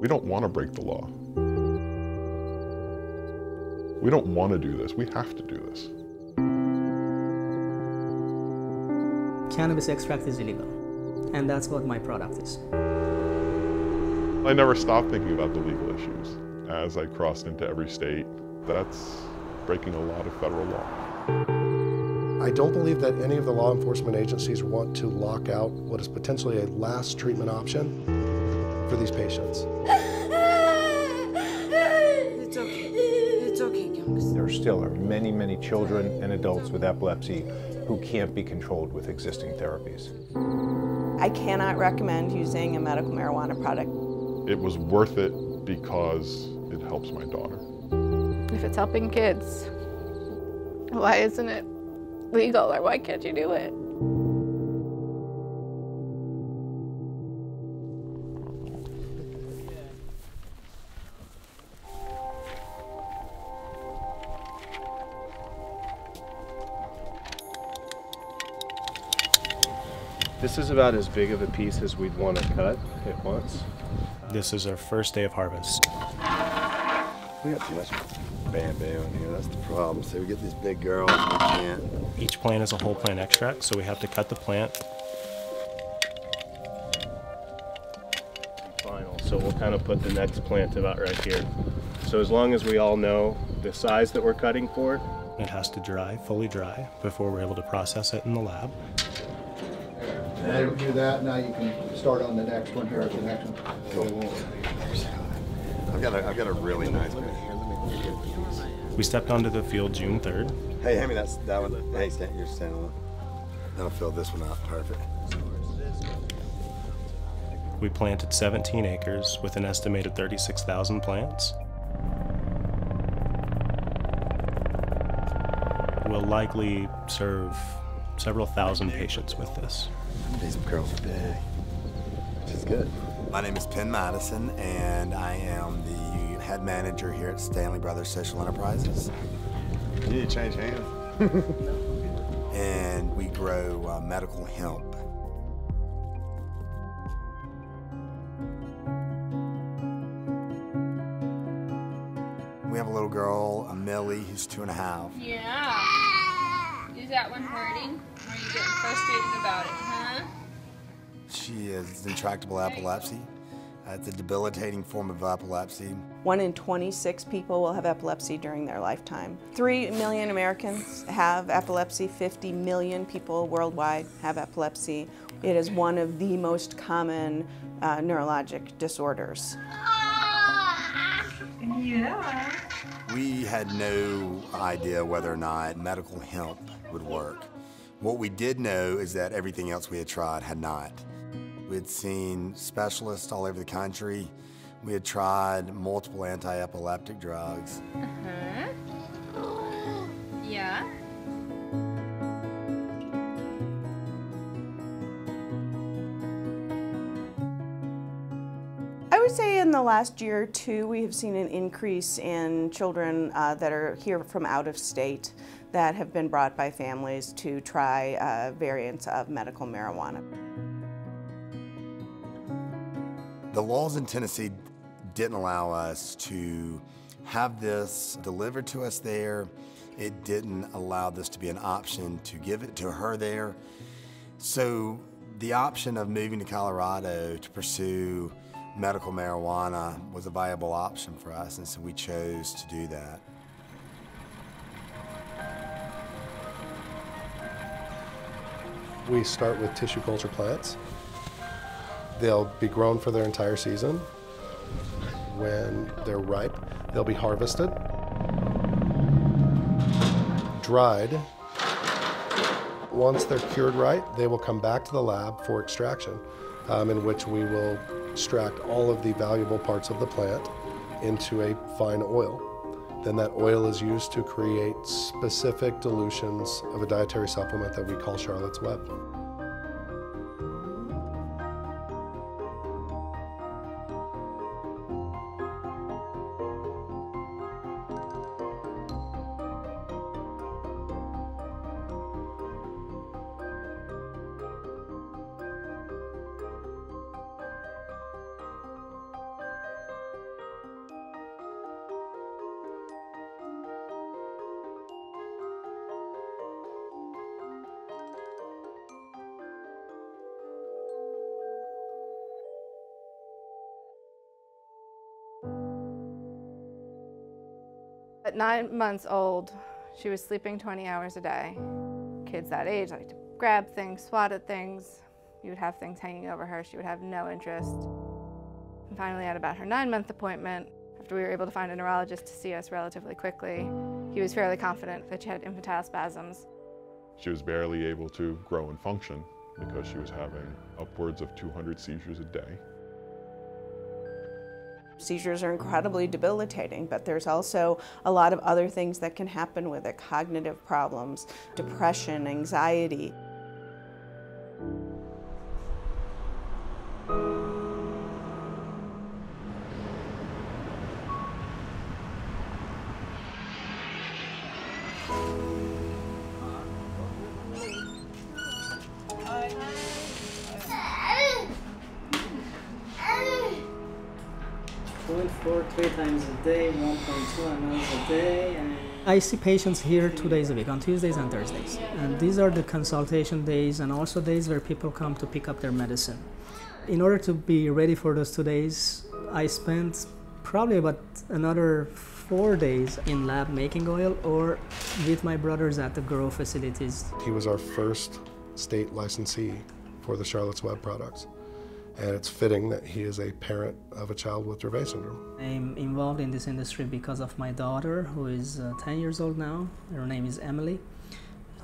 We don't want to break the law. We don't want to do this. We have to do this. Cannabis extract is illegal, and that's what my product is. I never stopped thinking about the legal issues. As I crossed into every state, that's breaking a lot of federal law. I don't believe that any of the law enforcement agencies want to lock out what is potentially a last treatment option for these patients. It's okay. It's okay, youngster. There still are many, many children and adults with epilepsy who can't be controlled with existing therapies. I cannot recommend using a medical marijuana product. It was worth it because it helps my daughter. If it's helping kids, why isn't it legal, or why can't you do it? This is about as big of a piece as we'd want to cut at once. This is our first day of harvest. We got too much bamboo in here, that's the problem. So we get these big girls, we can't. Each plant is a whole plant extract, so we have to cut the plant. Final. So we'll kind of put the next plant about right here. So as long as we all know the size that we're cutting for. It has to dry, fully dry, before we're able to process it in the lab. Now you do that, now you can start on the next one here at the next one. I've got a really nice one. We stepped onto the field June 3rd. Hey, hand me that one. Hey, you're standing on. That'll fill this one up, perfect. We planted 17 acres with an estimated 36,000 plants. We'll likely serve several thousand patients with this. These girls are big, which is good. My name is Penn Madison, and I am the head manager here at Stanley Brothers Social Enterprises. You need to change hands. And we grow medical hemp. We have a little girl, Millie, who's 2.5. Yeah. Is that one hurting? Or are you getting frustrated about it, huh? She has intractable epilepsy. It's a debilitating form of epilepsy. 1 in 26 people will have epilepsy during their lifetime. 3 million Americans have epilepsy. 50 million people worldwide have epilepsy. It is one of the most common neurologic disorders. Yeah. We had no idea whether or not medical hemp would work. What we did know is that everything else we had tried had not. We had seen specialists all over the country. We had tried multiple anti-epileptic drugs. Yeah. I would say in the last year or two, we have seen an increase in children that are here from out of state that have been brought by families to try variants of medical marijuana. The laws in Tennessee didn't allow us to have this delivered to us there. It didn't allow this to be an option to give it to her there. So the option of moving to Colorado to pursue medical marijuana was a viable option for us, and so we chose to do that. We start with tissue culture plants. They'll be grown for their entire season. When they're ripe, they'll be harvested, dried. Once they're cured right, they will come back to the lab for extraction, in which we will extract all of the valuable parts of the plant into a fine oil. Then that oil is used to create specific dilutions of a dietary supplement that we call Charlotte's Web. At 9 months old, she was sleeping 20 hours a day. Kids that age like to grab things, swat at things. You would have things hanging over her. She would have no interest. And finally, at about her 9-month appointment, after we were able to find a neurologist to see us relatively quickly, he was fairly confident that she had infantile spasms. She was barely able to grow and function because she was having upwards of 200 seizures a day. Seizures are incredibly debilitating, but there's also a lot of other things that can happen with it: cognitive problems, depression, anxiety. For 3 times a day, 1.2 ml a day. And I see patients here 2 days a week, on Tuesdays and Thursdays. And these are the consultation days and also days where people come to pick up their medicine. In order to be ready for those 2 days, I spent probably about another 4 days in lab making oil or with my brothers at the grow facilities. He was our first state licensee for the Charlotte's Web products. And it's fitting that he is a parent of a child with Dravet syndrome. I'm involved in this industry because of my daughter, who is 10 years old now. Her name is Emily,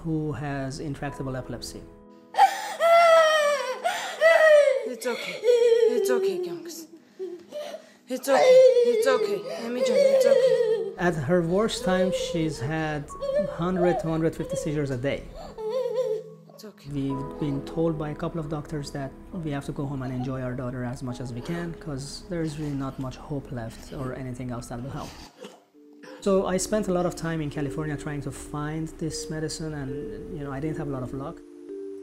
who has intractable epilepsy. It's okay. It's okay, Youngs. It's okay. It's okay. Amy-Jan, it's okay. At her worst time, she's had 100 to 150 seizures a day. Okay. We've been told by a couple of doctors that we have to go home and enjoy our daughter as much as we can because there's really not much hope left or anything else that will help. So I spent a lot of time in California trying to find this medicine, and I didn't have a lot of luck.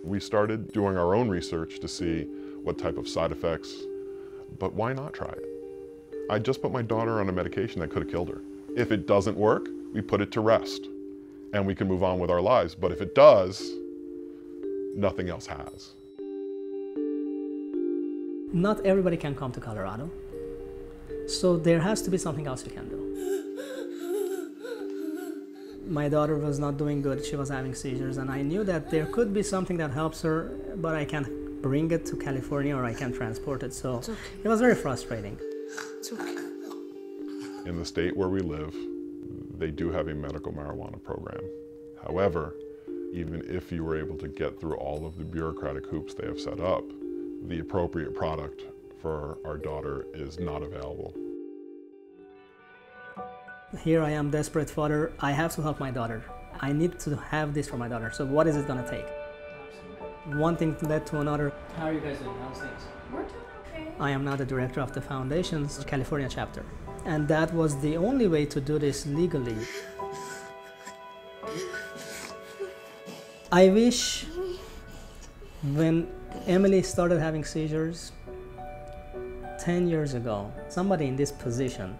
We started doing our own research to see what type of side effects, but why not try it? I just put my daughter on a medication that could have killed her. If it doesn't work, we put it to rest and we can move on with our lives. But if it does, nothing else has. Not everybody can come to Colorado, so there has to be something else you can do. My daughter was not doing good, she was having seizures, and I knew that there could be something that helps her, but I can't bring it to California or I can't transport it, so it was very frustrating. It's okay. In the state where we live, they do have a medical marijuana program. However, even if you were able to get through all of the bureaucratic hoops they have set up, the appropriate product for our daughter is not available. Here I am, desperate father. I have to help my daughter. I need to have this for my daughter. So what is it gonna take? One thing led to another. How are you guys doing? How's things? We're doing okay. I am now the director of the foundation's California chapter. And that was the only way to do this legally. I wish when Emily started having seizures 10 years ago, somebody in this position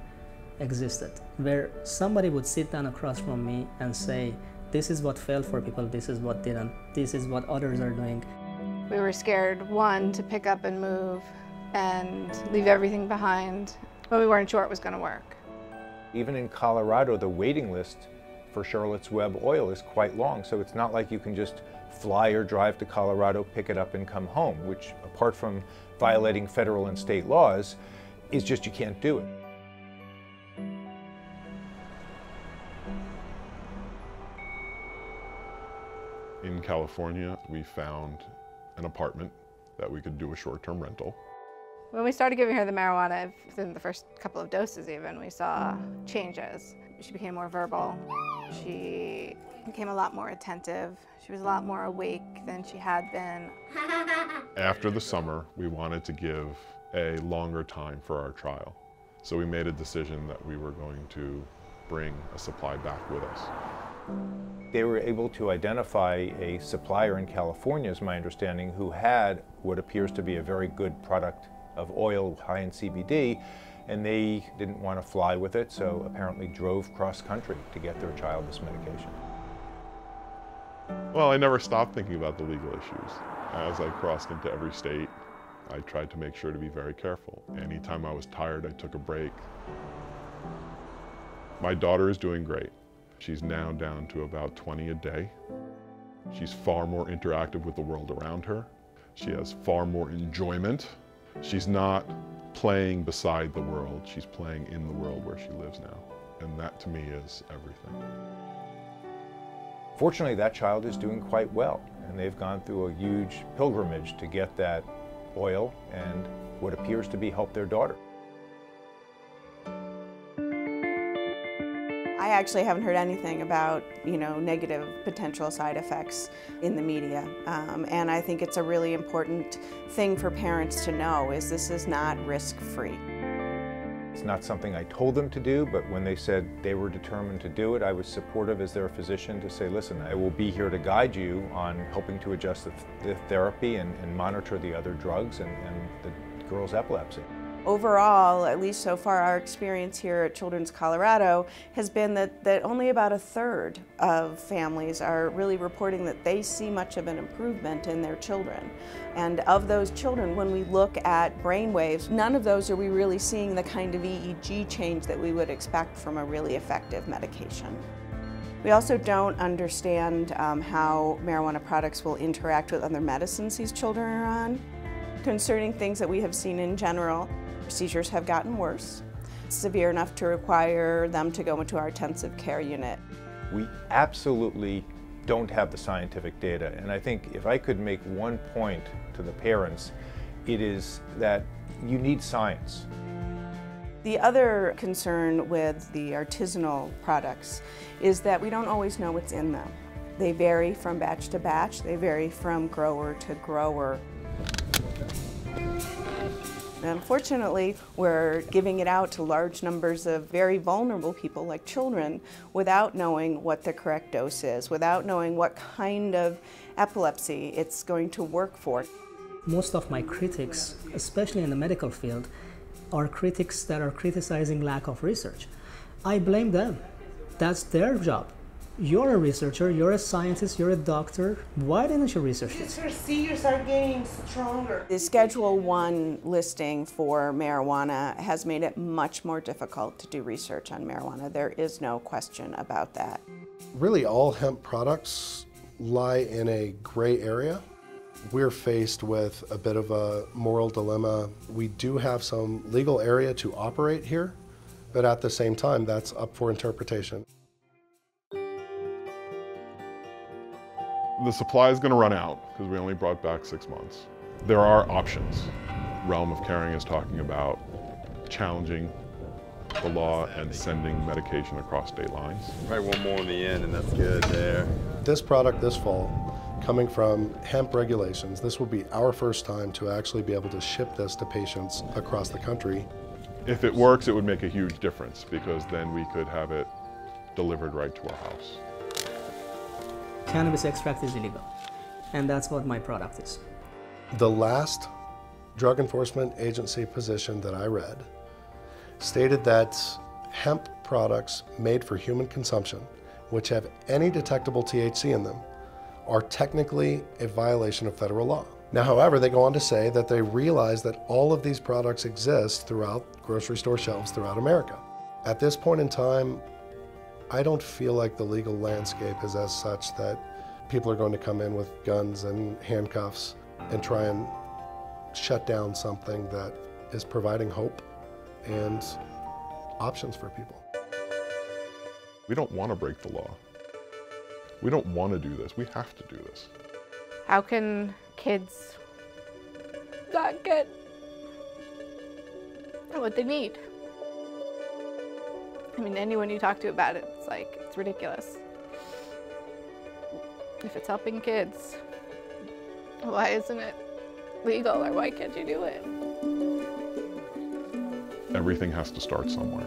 existed, where somebody would sit down across from me and say, this is what failed for people, this is what didn't, this is what others are doing. We were scared, one, to pick up and move and leave everything behind, but we weren't sure it was going to work. Even in Colorado, the waiting list for Charlotte's Web oil is quite long, so it's not like you can just fly or drive to Colorado, pick it up and come home, which, apart from violating federal and state laws, is just you can't do it. In California, we found an apartment that we could do a short-term rental. When we started giving her the marijuana, within the first couple of doses even, we saw changes. She became more verbal. She became a lot more attentive. She was a lot more awake than she had been. After the summer, we wanted to give a longer time for our trial. So we made a decision that we were going to bring a supply back with us. They were able to identify a supplier in California, is my understanding, who had what appears to be a very good product of oil high in CBD, and they didn't want to fly with it, so apparently drove cross-country to get their child this medication. Well, I never stopped thinking about the legal issues. As I crossed into every state, I tried to make sure to be very careful. Anytime I was tired, I took a break. My daughter is doing great. She's now down to about 20 a day. She's far more interactive with the world around her. She has far more enjoyment. She's not playing beside the world, she's playing in the world where she lives now. And that to me is everything. Fortunately, that child is doing quite well, and they've gone through a huge pilgrimage to get that oil and what appears to be help their daughter. I actually haven't heard anything about, negative potential side effects in the media. And I think it's a really important thing for parents to know is this is not risk-free. It's not something I told them to do, but when they said they were determined to do it, I was supportive as their physician to say, listen, I will be here to guide you on helping to adjust the therapy and monitor the other drugs and the girl's epilepsy. Overall, at least so far, our experience here at Children's Colorado has been that only about a third of families are really reporting that they see much of an improvement in their children. And of those children, when we look at brain waves, none of those are we really seeing the kind of EEG change that we would expect from a really effective medication. We also don't understand how marijuana products will interact with other medicines these children are on. Concerning things that we have seen in general, seizures have gotten worse, severe enough to require them to go into our intensive care unit. We absolutely don't have the scientific data, and I think if I could make one point to the parents, it is that you need science. The other concern with the artisanal products is that we don't always know what's in them. They vary from batch to batch, they vary from grower to grower. Unfortunately, we're giving it out to large numbers of very vulnerable people like children without knowing what the correct dose is, without knowing what kind of epilepsy it's going to work for. Most of my critics, especially in the medical field, are critics that are criticizing lack of research. I blame them. That's their job. You're a researcher, you're a scientist, you're a doctor. Why didn't you research this? Her seizures are getting stronger. The Schedule I listing for marijuana has made it much more difficult to do research on marijuana. There is no question about that. Really, all hemp products lie in a gray area. We're faced with a bit of a moral dilemma. We do have some legal area to operate here, but at the same time, that's up for interpretation. The supply is going to run out because we only brought back 6 months. There are options. Realm of Caring is talking about challenging the law and sending medication across state lines. Probably one more in the end, and that's good there. This product this fall, coming from hemp regulations, this will be our first time to actually be able to ship this to patients across the country. If it works, it would make a huge difference because then we could have it delivered right to our house. Cannabis extract is illegal, and that's what my product is. The last Drug Enforcement Agency position that I read stated that hemp products made for human consumption, which have any detectable THC in them, are technically a violation of federal law. Now, however, they go on to say that they realize that all of these products exist throughout grocery store shelves throughout America. At this point in time, I don't feel like the legal landscape is as such that people are going to come in with guns and handcuffs and try and shut down something that is providing hope and options for people. We don't want to break the law. We don't want to do this. We have to do this. How can kids not get what they need? I mean, anyone you talk to about it, it's like, it's ridiculous. If it's helping kids, why isn't it legal, or why can't you do it? Everything has to start somewhere.